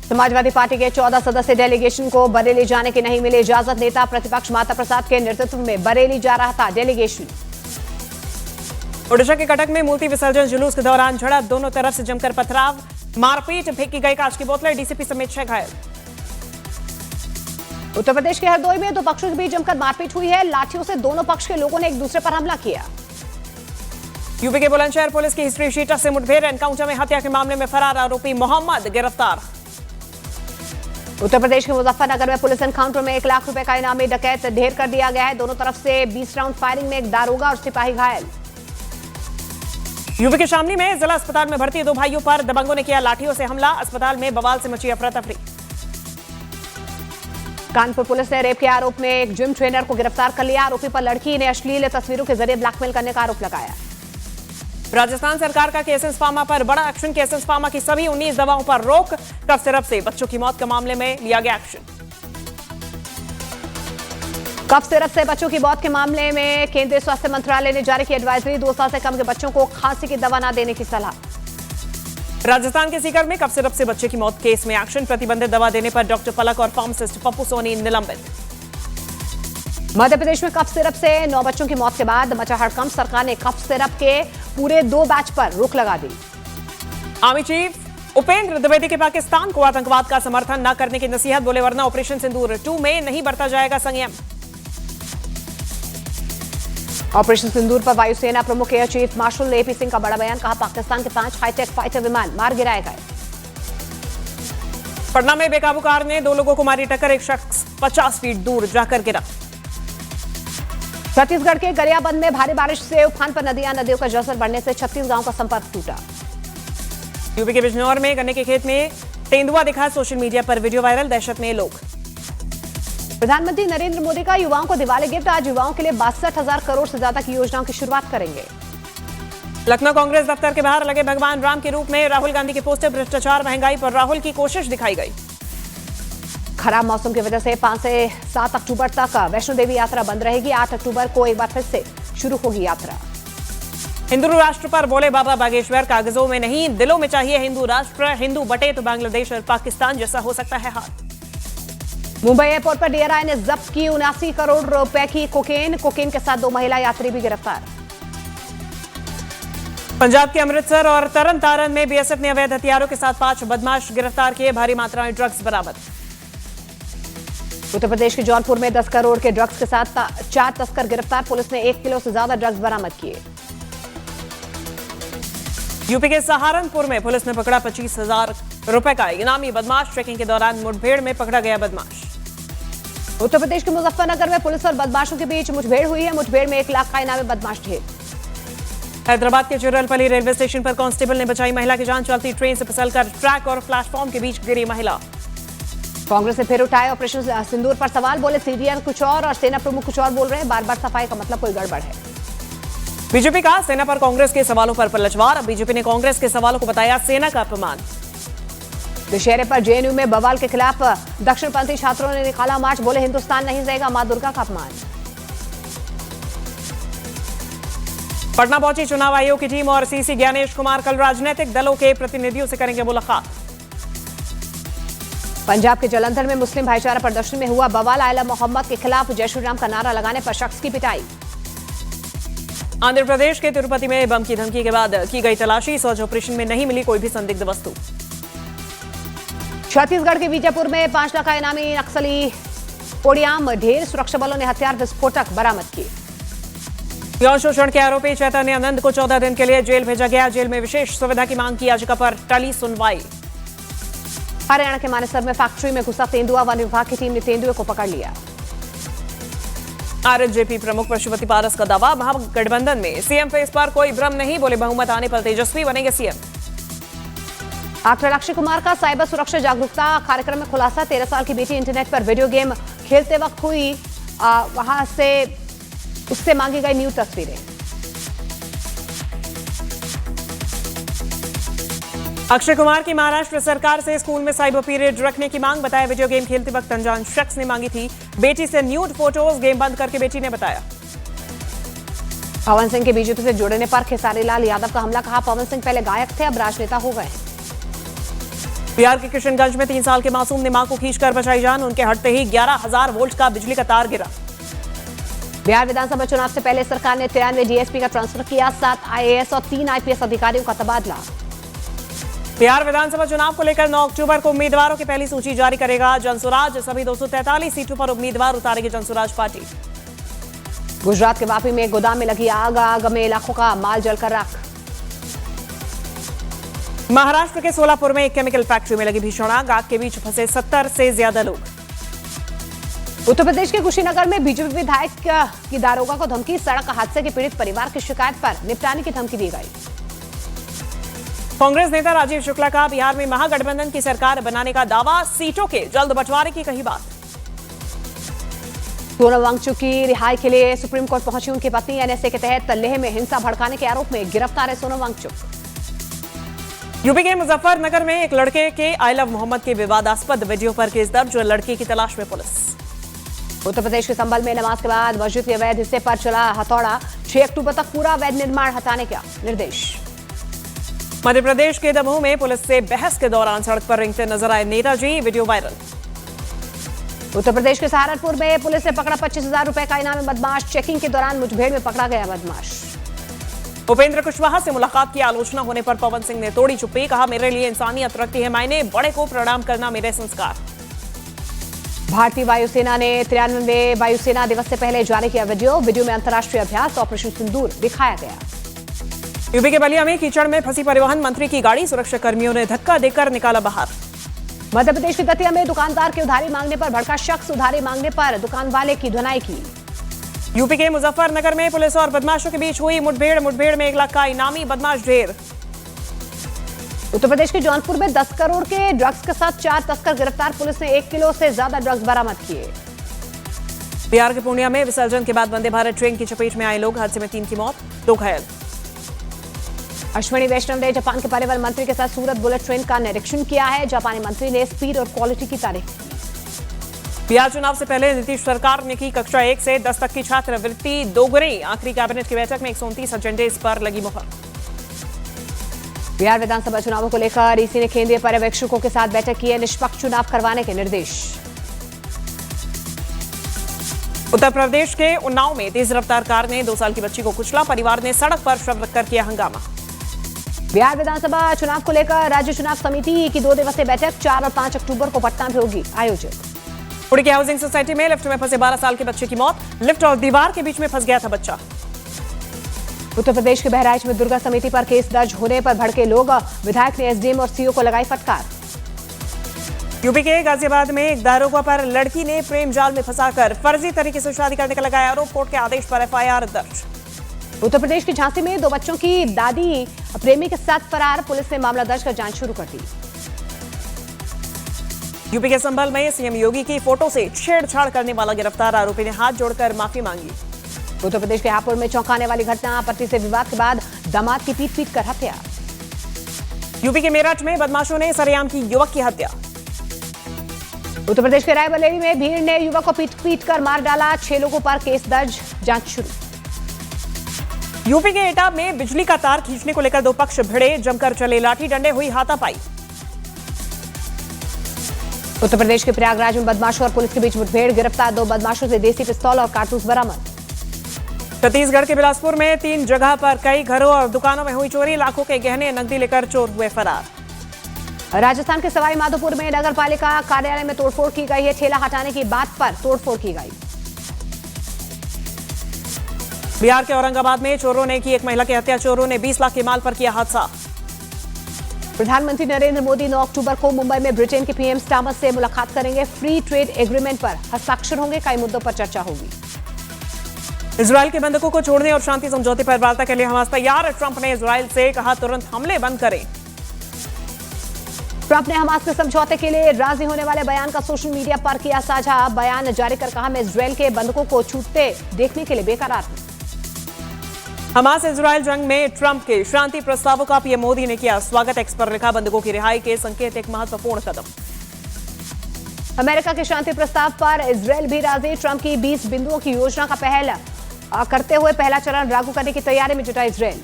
Samajwadi party के 14 सदस्य delegation को बरेली जाने की नहीं मिली इजाजत। नेता प्रतिपक्ष माता प्रसाद के नेतृत्व में बरेली जा रहा था डेलीगेशन। ओडिशा के कटक में मूर्ति विसर्जन जुलूस के दौरान झड़प, दोनों तरफ से जमकर पथराव, मारपीट, फेंकी गई कांच की बोतलें, डीसीपी समेत 6 घायल। उत्तर प्रदेश के हरदोई में दो पक्षों के बीच जमकर मारपीट हुई है। लाठियों से दोनों पक्ष के लोगों ने एक दूसरे पर हमला किया। यूपी के बुलंदशहर पुलिस की हिस्ट्री शीटर से मुठभेड़, एनकाउंटर में हत्या के मामले में फरार आरोपी मोहम्मद गिरफ्तार। उत्तर प्रदेश के मुजफ्फरनगर में पुलिस एनकाउंटर में 1 लाख रुपए का इनामी डकैत ढेर कर दिया गया है। दोनों तरफ से 20 राउंड फायरिंग में एक दारोगा और सिपाही घायल। यूपी के शामली में जिला अस्पताल में भर्ती 2 भाइयों पर दबंगों ने किया लाठियों से हमला, अस्पताल में बवाल से मची अफरा तफरी। कानपुर पुलिस ने रेप के आरोप में एक जिम ट्रेनर को गिरफ्तार कर लिया। आरोपी पर लड़की ने अश्लील तस्वीरों के जरिए ब्लैकमेल करने का आरोप लगाया। राजस्थान सरकार का केसेस फार्मा पर बड़ा एक्शन, केसेस फार्मा की सभी 19 दवाओं पर रोक, कफ सिरप से बच्चों की मौत के मामले में लिया गया एक्शन। कफ सिरप से बच्चों की मौत के मामले में केंद्रीय स्वास्थ्य मंत्रालय ने जारी की एडवाइजरी, 2 साल से कम के बच्चों को खांसी की दवा न देने की सलाह। राजस्थान के सीकर में कफ सिरप से बच्चे की मौत केस में एक्शन, प्रतिबंधित दवा देने पर डॉक्टर पलक और फार्मासिस्ट पप्पू सोनी निलंबित। मध्य प्रदेश में कफ सिरप से 9 बच्चों की मौत के बाद मचा हड़कंप, सरकार ने कफ सिरप के पूरे 2 बैच पर रोक लगा दी। आर्मी चीफ उपेंद्र द्विवेदी के पाकिस्तान को आतंकवाद का समर्थन न करने की नसीहत, बोले वरना ऑपरेशन सिंदूर 2 में नहीं बरता जाएगा संयम। ऑपरेशन सिंदूर पर वायुसेना प्रमुख air chief marshal AP Singh का बड़ा बयान, कहा पाकिस्तान के 5 हाईटेक फाइटर विमान मार गिराए गए। पटना में बेकाबू कार ने 2 लोगों को मारी टक्कर, एक शख्स 50 फीट दूर जाकर गिरा। छत्तीसगढ़ के गरियाबंद में भारी बारिश से उफान पर नदियों का जलस्तर बढ़ने से 36 गांवों का संपर्क टूटा। यूपी के बिजनौर में गन्ने के खेत में तेंदुआ दिखा, सोशल मीडिया पर वीडियो वायरल, दहशत में लोग। प्रधानमंत्री नरेंद्र मोदी का युवाओं को दिवाली गिफ्ट, आज युवाओं के लिए 62,000 करोड़ से ज्यादा की योजनाओं की शुरुआत करेंगे। लखनऊ कांग्रेस दफ्तर के बाहर लगे भगवान राम के रूप में राहुल गांधी के पोस्टर, भ्रष्टाचार महंगाई पर राहुल की कोशिश दिखाई गई। खराब मौसम की वजह से 5 से 7 अक्टूबर तक वैष्णो देवी यात्रा बंद रहेगी। 8 अक्टूबर को एक बार फिर से शुरू होगी यात्रा। हिंदू राष्ट्र पर बोले बाबा बागेश्वर, कागजों में नहीं दिलों में चाहिए हिंदू राष्ट्र, हिंदू बटे तो बांग्लादेश और पाकिस्तान जैसा हो सकता है हाल। मुंबई एयरपोर्ट पर डीआरआई ने जब्त की 79 करोड़ रुपए की कोकेन के साथ 2 महिला यात्री भी गिरफ्तार। पंजाब के अमृतसर और तरन तारण में बीएसएफ ने अवैध हथियारों के साथ 5 बदमाश गिरफ्तार किए, भारी मात्रा में ड्रग्स बरामद। उत्तर प्रदेश के जौनपुर में 10 करोड़ के ड्रग्स के साथ 4 तस्कर गिरफ्तार, पुलिस ने 1 किलो से ज्यादा ड्रग्स बरामद किए। यूपी के सहारनपुर में पुलिस ने पकड़ा 25,000 रुपए का इनामी बदमाश, चेकिंग के दौरान मुठभेड़ में पकड़ा गया बदमाश। उत्तर प्रदेश के मुजफ्फरनगर में पुलिस और बदमाशों के बीच मुठभेड़ हुई है, मुठभेड़ में 1 लाख का इनामी बदमाश ढेर। हैदराबाद के चिरलपल्ली रेलवे स्टेशन पर कांस्टेबल ने बचाई महिला की जान, चलती ट्रेन से फिसलकर ट्रैक और प्लेटफॉर्म के बीच गिरी महिला। कांग्रेस ने फिर उठाए ऑपरेशन सिंदूर पर सवाल, बोले सीडीआर कुछ और सेना प्रमुख कुछ और बोल रहे हैं, बार बार सफाई का मतलब कोई गड़बड़ है। बीजेपी का सेना पर कांग्रेस के सवालों पर पलटवार, बीजेपी ने कांग्रेस के सवालों को बताया सेना का अपमान। दशहरे पर जेएनयू में बवाल के खिलाफ दक्षिणपंथी छात्रों ने निकाला मार्च, बोले हिंदुस्तान नहीं सहेगा मां दुर्गा का अपमान। पटना पहुंची चुनाव आयोग की टीम और सीसी ज्ञानेश कुमार कल राजनीतिक दलों के प्रतिनिधियों से करेंगे मुलाकात। पंजाब के जलंधर में मुस्लिम भाईचारा प्रदर्शन में हुआ बवाल, आयला मोहम्मद के खिलाफ जय श्री राम का नारा लगाने पर शख्स की पिटाई। आंध्र प्रदेश के तिरुपति में बम की धमकी के बाद की गई तलाशी, सर्च ऑपरेशन में नहीं मिली कोई भी संदिग्ध वस्तु। छत्तीसगढ़ के बीजापुर में 5 लाख का इनामी नक्सली ओडियाम ढेर, सुरक्षा बलों ने हथियार विस्फोटक बरामद किए। यौन शोषण के आरोपी चैतन्य आनंद को 14 दिन के लिए जेल भेजा गया, जेल में विशेष सुविधा की मांग की याचिका पर टली सुनवाई। हरियाणा के मानेसर में फैक्ट्री में घुसा तेंदुआ, वन विभाग की टीम ने तेंदुए को पकड़ लिया। आरजेपी प्रमुख पशुपति पारस का दावा, महागठबंधन में सीएम फेस पर कोई भ्रम नहीं, बोले बहुमत आने पर तेजस्वी बनेंगे सीएम। डॉक्टर अक्षय कुमार का साइबर सुरक्षा जागरूकता कार्यक्रम में खुलासा, 13 साल की बेटी इंटरनेट पर वीडियो गेम खेलते वक्त हुई वहां से उससे मांगी गई न्यू तस्वीरें। अक्षय कुमार की महाराष्ट्र सरकार से स्कूल में साइबर पीरियड रखने की मांग, बताया वीडियो गेम खेलते वक्त अनजान शख्स ने मांगी थी बेटी से न्यूड फोटोज, गेम बंद करके बेटी ने बताया। पवन सिंह के बीजेपी से जुड़ने पर खेसारी लाल यादव का हमला, कहा पवन सिंह पहले गायक थे अब राजनेता हो गए। बिहार के किशनगंज में 3 साल के मासूम ने मां को खींचकर बचाई जान। उनके हटते ही 11,000 वोल्ट का बिजली का तार गिरा। बिहार विधानसभा चुनाव से पहले सरकार ने 93 डीएसपी का ट्रांसफर किया। 7 आईएएस और 3 आईपीएस अधिकारियों का तबादला। बिहार विधानसभा चुनाव को लेकर 9 अक्टूबर को उम्मीदवारों की पहली सूची जारी करेगा जनसुराज। सभी 243 सीटों पर उम्मीदवार उतारेगी जनसुराज पार्टी। गुजरात के वापी में गोदाम में लगी आग में लाखों का माल जलकर राख। महाराष्ट्र के सोलापुर में एक केमिकल फैक्ट्री में लगी भीषण आग के बीच फंसे 70 से ज्यादा लोग। उत्तर प्रदेश के कुशीनगर में बीजेपी विधायक की दारोगा को धमकी। सड़क हादसे के पीड़ित परिवार की शिकायत पर निपटाने की धमकी दी गई। कांग्रेस नेता राजीव शुक्ला का बिहार में महागठबंधन की सरकार बनाने का दावा। सीटों के जल्द बंटवारे की कही बात। सोनम वांगचुक की रिहाई के लिए सुप्रीम कोर्ट पहुंची उनकी पत्नी। एनएसए के तहत लेह में हिंसा भड़काने के आरोप में गिरफ्तार है सोनम वांगचुक। यूपी के मुजफ्फरनगर में एक लड़के के आई लव मोहम्मद के विवादास्पद वीडियो पर केस दर्ज। लड़के की तलाश में पुलिस। उत्तर प्रदेश के संभल में नमाज के बाद मस्जिद के अवैध हिस्से पर चला हथौड़ा। 6 अक्टूबर तक पूरा अवैध निर्माण हटाने का निर्देश। मध्य प्रदेश के दमोह में पुलिस से बहस के दौरान सड़क पर रेंगते नजर आए नेताजी। Video viral. उत्तर प्रदेश के सहारनपुर में पुलिस ने पकड़ा 25,000 रुपए का इनामी बदमाश। चेकिंग के दौरान मुठभेड़ में पकड़ा गया बदमाश। उपेंद्र कुशवाहा से मुलाकात की आलोचना होने पर पवन सिंह ने तोड़ी चुप्पी। कहा, मेरे लिए इंसानियत रखती है मायने। बड़े को प्रणाम करना मेरे संस्कार। भारतीय वायुसेना ने 93वें वायुसेना दिवस से पहले जारी किया वीडियो में अंतर्राष्ट्रीय अभ्यास ऑपरेशन सिंदूर दिखाया गया। यूपी के बलिया में कीचड़ में फंसी परिवहन मंत्री की गाड़ी। सुरक्षा कर्मियों ने धक्का देकर निकाला बाहर। मध्य प्रदेश के दतिया में दुकानदार के उधारी मांगने पर भड़का शख्स। उधारी मांगने पर दुकान वाले की धुनाई की। यूपी के मुजफ्फरनगर में पुलिस और बदमाशों के बीच हुई मुठभेड़ में 1 लाख का इनामी बदमाश ढेर। उत्तर प्रदेश के जौनपुर में 10 करोड़ के ड्रग्स के साथ 4 तस्कर गिरफ्तार। पुलिस ने 1 किलो से ज्यादा ड्रग्स बरामद किए। बिहार के पूर्णिया में विसर्जन के बाद वंदे भारत ट्रेन की चपेट में आए लोग। हादसे में 3 की मौत, 2 घायल। अश्विनी वैष्णव ने जापान के परिवहन मंत्री के साथ सूरत बुलेट ट्रेन का निरीक्षण किया है। जापानी मंत्री ने स्पीड और क्वालिटी की तारीफ की। बिहार चुनाव से पहले नीतीश सरकार ने की कक्षा 1 से 10 तक की छात्रवृत्ति दोगुनी। आखिरी कैबिनेट की बैठक में 129 एजेंडे पर लगी मुहर। बिहार विधानसभा चुनावों को लेकर ईसी ने केंद्रीय पर्यवेक्षकों के साथ बैठक की है। निष्पक्ष चुनाव करवाने के निर्देश। उत्तर प्रदेश के उन्नाव में तेज रफ्तार कार ने 2 साल की बच्ची को कुचला। परिवार ने सड़क पर शव रखकर किया हंगामा। बिहार विधानसभा चुनाव को लेकर राज्य चुनाव समिति की 2 दिवसीय बैठक 4 और 5 अक्टूबर को पटना में होगी आयोजित। पुणे की हाउसिंग सोसाइटी में लिफ्ट में फंसे 12 साल के बच्चे की मौत। लिफ्ट और दीवार के बीच में फंस गया था बच्चा। उत्तर प्रदेश के बहराइच में दुर्गा समिति पर केस दर्ज होने पर भड़के लोग। विधायक ने एसडीएम और सीओ को लगाई फटकार। यूपी के गाजियाबाद में एक दारोगा पर लड़की ने प्रेम जाल में फंसाकर फर्जी तरीके से शादी करने का लगाया आरोप। कोर्ट के आदेश पर एफआईआर दर्ज। उत्तर प्रदेश के झांसी में 2 बच्चों की दादी प्रेमी के साथ फरार। पुलिस ने मामला दर्ज कर जांच शुरू कर दी। यूपी के संभल में सीएम योगी की फोटो से छेड़छाड़ करने वाला गिरफ्तार। आरोपी ने हाथ जोड़कर माफी मांगी। उत्तर प्रदेश के हापुड़ में चौंकाने वाली घटना। पति से विवाद के बाद दामाद की पीट कर हत्या। यूपी के मेरठ में बदमाशों ने सरेआम की युवक की हत्या। उत्तर प्रदेश के रायबरेली में भीड़ ने युवक को पीट कर मार डाला। 6 लोगों पर केस दर्ज, जांच शुरू। यूपी के एटा में बिजली का तार खींचने को लेकर 2 पक्ष भिड़े। जमकर चले लाठी डंडे, हुई हाथापाई। उत्तर प्रदेश के प्रयागराज में बदमाशों और पुलिस के बीच मुठभेड़। गिरफ्तार 2 बदमाशों से देसी पिस्तौल और कारतूस बरामद। छत्तीसगढ़ के बिलासपुर में 3 जगह पर कई घरों और दुकानों में हुई चोरी। लाखों के गहने नकदी लेकर चोर हुए फरार। राजस्थान के सवाई माधोपुर में नगर पालिका कार्यालय में तोड़फोड़ की गई है। ठेला हटाने की बात पर तोड़फोड़ की गई। बिहार के औरंगाबाद में चोरों ने की एक महिला की हत्या। चोरों ने 20 लाख के माल पर किया हादसा। प्रधानमंत्री नरेंद्र मोदी 9 अक्टूबर को मुंबई में ब्रिटेन के पीएम स्टामर से मुलाकात करेंगे। फ्री ट्रेड एग्रीमेंट पर हस्ताक्षर होंगे। कई मुद्दों पर चर्चा होगी। इजरायल के बंधकों को छोड़ने और शांति समझौते पर वार्ता के लिए हमास तैयार। ट्रंप ने इजरायल से कहा, तुरंत हमले बंद करें। ट्रंप ने हमास के समझौते के लिए राजी होने वाले बयान का सोशल मीडिया पर किया साझा। बयान जारी कर कहा, मैं इजरायल के बंधकों को छूटते देखने के लिए बेकरार हूं। हमास इजरायल जंग में ट्रंप के शांति प्रस्तावों का पीएम मोदी ने किया स्वागत। एक्स पर लिखा, बंधकों की रिहाई के संकेत एक महत्वपूर्ण कदम। अमेरिका के शांति प्रस्ताव पर इजरायल भी राजी। ट्रंप की 20 बिंदुओं की योजना का पहल करते हुए पहला चरण लागू करने की तैयारी में जुटा इजरायल।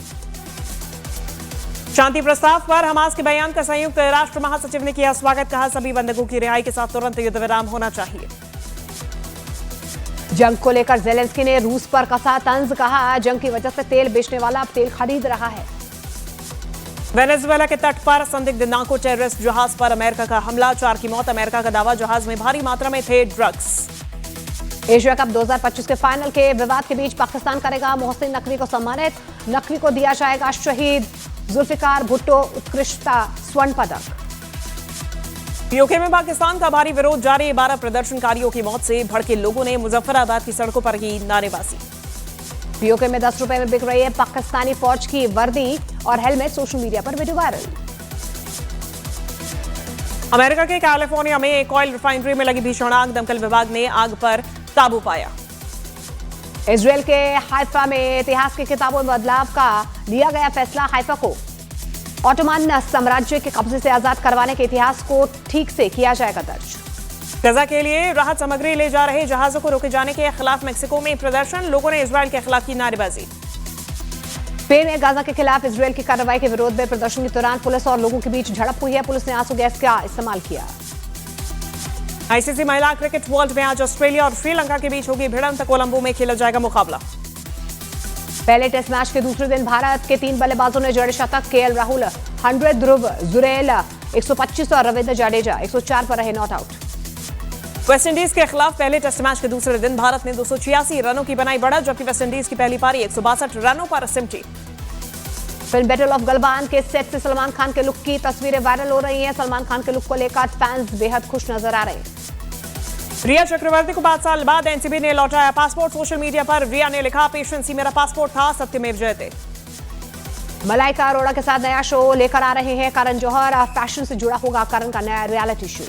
शांति प्रस्ताव पर हमास के बयान का संयुक्त राष्ट्र महासचिव ने किया स्वागत, कहा सभी बंधकों की रिहाई के साथ तुरंत युद्ध विराम होना चाहिए। जंग को लेकर जेलेंस्की ने रूस पर कसा तंज, कहा जंग की वजह से तेल बेचने वाला अब तेल खरीद रहा है। वेनेजुएला के तट पर संदिग्ध नार्को टेररिस्ट जहाज पर अमेरिका का हमला, 4 की मौत, अमेरिका का दावा जहाज में भारी मात्रा में थे ड्रग्स। एशिया कप 2025 के फाइनल के विवाद के बीच पाकिस्तान करेगा मोहसिन नकवी को सम्मानित, नकवी को दिया जाएगा शहीद जुल्फिकार भुट्टो उत्कृष्टता स्वर्ण पदक। यूके में पाकिस्तान का भारी विरोध जारी, 12 प्रदर्शनकारियों की मौत से भड़के लोगों ने मुजफ्फराबाद की सड़कों पर की नारेबाजी। यूके में 10 रुपए में बिक रही है पाकिस्तानी फौज की वर्दी और हेलमेट, सोशल मीडिया पर वीडियो वायरल। अमेरिका के कैलिफोर्निया में एक ऑयल रिफाइनरी में लगी भीषण आग, दमकल विभाग ने आग पर काबू पाया। इजराइल के हाइफा में इतिहास की किताबों में बदलाव का लिया गया फैसला, हाइफा को ऑटोमान साम्राज्य के कब्जे से आजाद करवाने के इतिहास को ठीक से किया जाएगा दर्ज। गजा के लिए राहत सामग्री ले जा रहे जहाजों को रोके जाने के खिलाफ मेक्सिको में प्रदर्शन, लोगों ने इजराइल के खिलाफ की नारेबाजी। स्पेन में गाजा के खिलाफ इजराइल की कार्रवाई के विरोध में प्रदर्शन के दौरान पुलिस और लोगों के बीच झड़प हुई है, पुलिस ने आंसू गैस का इस्तेमाल किया। आईसीसी महिला क्रिकेट वर्ल्ड में आज ऑस्ट्रेलिया और श्रीलंका के बीच होगी भिड़ंत, कोलंबो में खेला जाएगा मुकाबला। पहले टेस्ट मैच के दूसरे दिन भारत के 3 बल्लेबाजों ने जड़े शतक, केएल राहुल 100, ध्रुव जुरैल 125 और रविंद्र जडेजा 104 पर रहे नॉट आउट। वेस्टइंडीज के खिलाफ पहले टेस्ट मैच के दूसरे दिन भारत ने 286 रनों की बनाई बढ़त, जबकि वेस्टइंडीज की पहली पारी 162 रनों पर सिमटी। फिल्म बैटल ऑफ गलवान के सेट से सलमान खान के लुक की तस्वीरें वायरल हो रही हैं। सलमान खान के लुक को लेकर फैंस बेहद खुश नजर आ रहे हैं। रिया चक्रवर्ती को 5 साल बाद एनसीबी ने लौटाया पासपोर्ट, सोशल मीडिया पर रिया ने लिखा, पेशेंसी मेरा पासपोर्ट था, सत्यमेव जयते। मलाइका अरोड़ा के साथ नया शो लेकर आ रहे हैं करण जौहर, फैशन से जुड़ा होगा करण का नया reality show.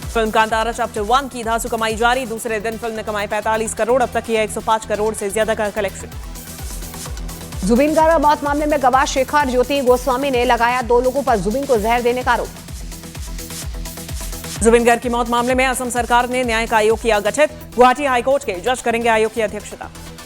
Film Kantara chapter 1 की धांसू कमाई जारी, दूसरे दिन फिल्म ने कमाई 45 करोड़, अब तक किया 105 करोड़ से ज्यादा का कलेक्शन। जुबिन गार्ग मौत मामले में गवाह शेखर ज्योति गोस्वामी ने लगाया 2 लोगों पर जुबिन को जहर देने का आरोप। जुबिन गार्ग की मौत मामले में असम सरकार ने न्यायिक आयोग किया गठित, गुवाहाटी हाईकोर्ट के जज करेंगे आयोग की अध्यक्षता।